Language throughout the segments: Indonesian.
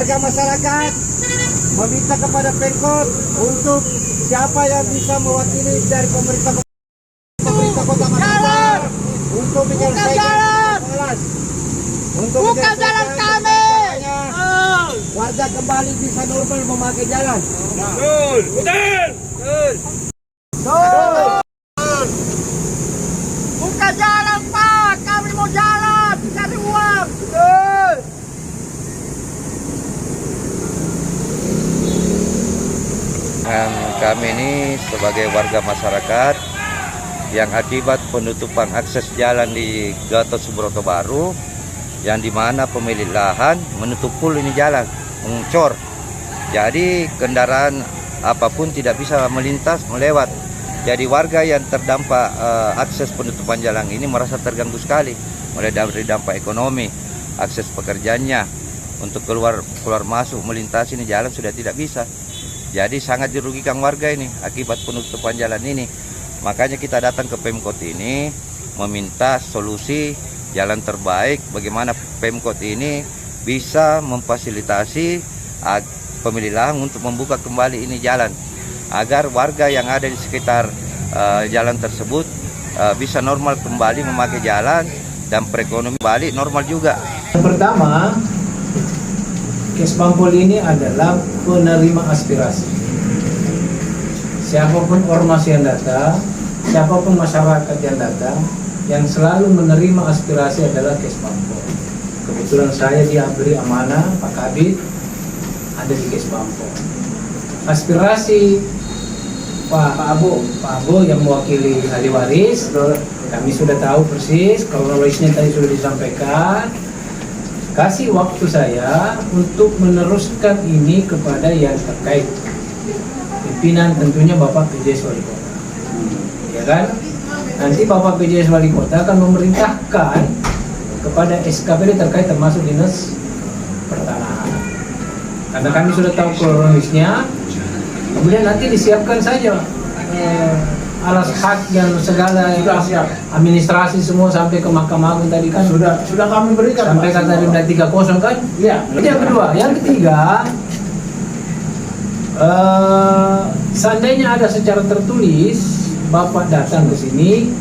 warga masyarakat meminta kepada Pemkot untuk siapa yang bisa mewakili dari pemerintah Kota Makassar untuk menyelesaikan masalah, untuk bukan jalan kami. Warga kembali bisa normal memakai jalan. Betul, betul. Buka jalan Pak, kami mau jalan, cari uang. Dan kami ini sebagai warga masyarakat yang akibat penutupan akses jalan di Gatot Subroto Baru, yang dimana pemilik lahan menutup full ini jalan, mengcor. Jadi kendaraan apapun tidak bisa melintas, melewat. Jadi warga yang terdampak akses penutupan jalan ini merasa terganggu sekali, mulai dari dampak ekonomi, akses pekerjaannya, untuk keluar masuk melintasi ini jalan sudah tidak bisa. Jadi sangat dirugikan warga ini akibat penutupan jalan ini. Makanya kita datang ke Pemkot ini meminta solusi jalan terbaik, bagaimana Pemkot ini bisa memfasilitasi pemilik lahan untuk membuka kembali ini jalan, agar warga yang ada di sekitar jalan tersebut bisa normal kembali memakai jalan dan perekonomian balik normal juga. Yang pertama, Kesbangpol ini adalah penerima aspirasi. Siapapun ormas yang datang, siapapun masyarakat yang datang, yang selalu menerima aspirasi adalah Kesbangpol. Kebetulan saya diberi amanah Pak Kabid ada di Kesbangpol. Aspirasi Pak Abo yang mewakili ahli waris, kami sudah tahu persis, kronologisnya tadi sudah disampaikan. Kasih waktu saya untuk meneruskan ini kepada yang terkait. Pimpinan tentunya Bapak PJS Wali Kota, ya kan? Nanti Bapak PJS Wali Kota akan memerintahkan kepada SKPD terkait termasuk dinas pertanahan. Karena kami sudah tahu kronologisnya, kemudian nanti disiapkan saja alas hak dan segala administrasi semua sampai ke Mahkamah Agung tadi kan Sudah kami berikan. sampai kata Rimda 30 kan? Ya. Itu yang kedua. Yang ketiga, seandainya ada secara tertulis Bapak datang ke sini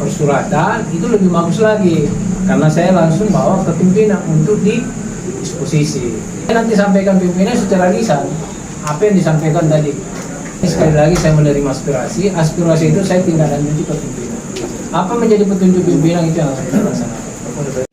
persuratan, itu lebih bagus lagi karena saya langsung bawa ke pimpinan untuk didisposisi. Nanti sampaikan pimpinan secara lisan apa yang disampaikan tadi. Sekali lagi saya menerima aspirasi itu saya tindak lanjuti ke pimpinan. Apa menjadi petunjuk pimpinan itu yang harus kita laksanakan.